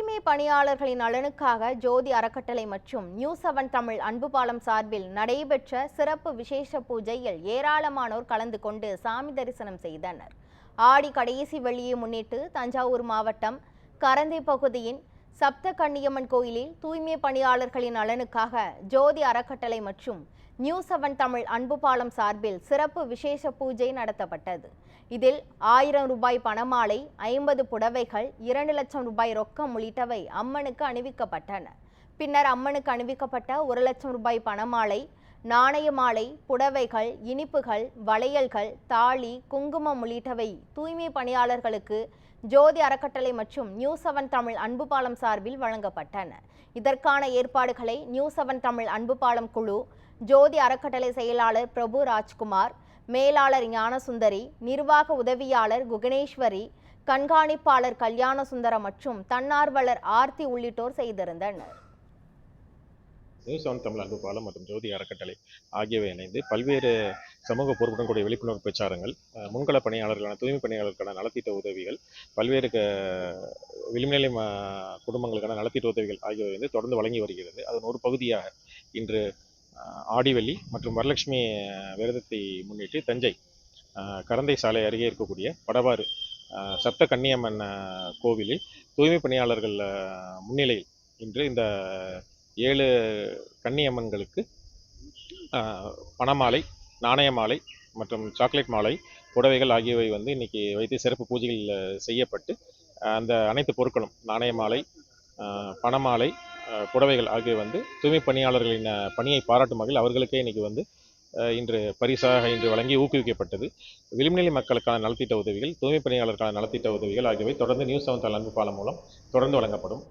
தூய்மை பணியாளர்களின் நலனுக்காக ஜோதி அறக்கட்டளை மற்றும் நியூஸ்7 தமிழ் அன்பு பாலம் சார்பில் நடைபெற்ற சிறப்பு விசேஷ பூஜையில் ஏராளமானோர் கலந்து கொண்டு சாமி தரிசனம் செய்தனர். ஆடி கடைசி வெள்ளியை முன்னிட்டு தஞ்சாவூர் மாவட்டம் கரந்தை பகுதியின் சப்த கன்னியம்மன் கோயிலில் தூய்மை பணியாளர்களின் நலனுக்காக ஜோதி அறக்கட்டளை மற்றும் நியூஸ்7 தமிழ் அன்பு பாலம் சார்பில் சிறப்பு விசேஷ பூஜை நடத்தப்பட்டது. இதில் 1000 ரூபாய் பணமாலை, 50 புடவைகள், 2 லட்சம் ரூபாய் ரொக்கம் உள்ளிட்டவை அம்மனுக்கு அணிவிக்கப்பட்டன. பின்னர் அம்மனுக்கு அணிவிக்கப்பட்ட 1 லட்சம் ரூபாய் பணமாலை, நாணய மாலை, புடவைகள், இனிப்புகள், வளையல்கள், தாலி, குங்குமம் உள்ளிட்டவை தூய்மை பணியாளர்களுக்கு ஜோதி அறக்கட்டளை மற்றும் நியூஸ்7 தமிழ் அன்பு பாலம் சார்பில் வழங்கப்பட்டன. இதற்கான ஏற்பாடுகளை நியூஸ்7 தமிழ் அன்பு பாலம் குழு, ஜோதி அறக்கட்டளை செயலாளர் பிரபு ராஜ்குமார், மேலாளர் ஞானசுந்தரி, நிர்வாக உதவியாளர் குகணேஸ்வரி, கண்காணிப்பாளர் கல்யாணசுந்தரம் மற்றும் தன்னார்வலர் ஆர்த்தி உள்ளிட்டோர் செய்திருந்தனர். நியூஸ்7 தமிழ் அன்பு பாலம் மற்றும் ஜோதி அறக்கட்டளை ஆகியவை இணைந்து பல்வேறு சமூக பொறுப்புடன் கூடிய விழிப்புணர்வு பிரச்சாரங்கள், முன்கள பணியாளர்களான தூய்மை பணியாளர்களுக்கான நலத்திட்ட உதவிகள், பல்வேறு விளிம்புநிலை குடும்பங்களுக்கான நலத்திட்ட உதவிகள் ஆகியவை வந்து தொடர்ந்து வழங்கி வருகிறது. அதன் ஒரு பகுதியாக இன்று ஆடிவெள்ளி மற்றும் வரலட்சுமி விரதத்தை முன்னிட்டு தஞ்சை கரந்தை சாலை அருகே இருக்கக்கூடிய படவாறு சப்த கன்னியம்மன் கோவிலில் தூய்மை பணியாளர்கள் முன்னிலையில் இன்று இந்த 7 கன்னியம்மன்களுக்கு பணமாலை, நாணய மாலை மற்றும் சாக்லேட் மாலை, புடவைகள் ஆகியவை வந்து இன்னைக்கு வைத்து சிறப்பு பூஜைகள் செய்யப்பட்டு அந்த அனைத்து பொருட்களும் நாணய மாலை, பணமாலை, புடவைகள் ஆகியவை வந்து தூய்மை பணியாளர்களின் பணியை பாராட்டும் வகையில் அவர்களுக்கே இன்னைக்கு வந்து இன்று பரிசாக இன்று வழங்கி ஊக்குவிக்கப்பட்டது. விளிம்புநிலை மக்களுக்கான நலத்திட்ட உதவிகள், தூய்மை பணியாளர்களுக்கான நலத்திட்ட உதவிகள் ஆகியவை தொடர்ந்து நியூஸ்7 தமிழ் அன்பு பாலம் மூலம் தொடர்ந்து வழங்கப்படும்.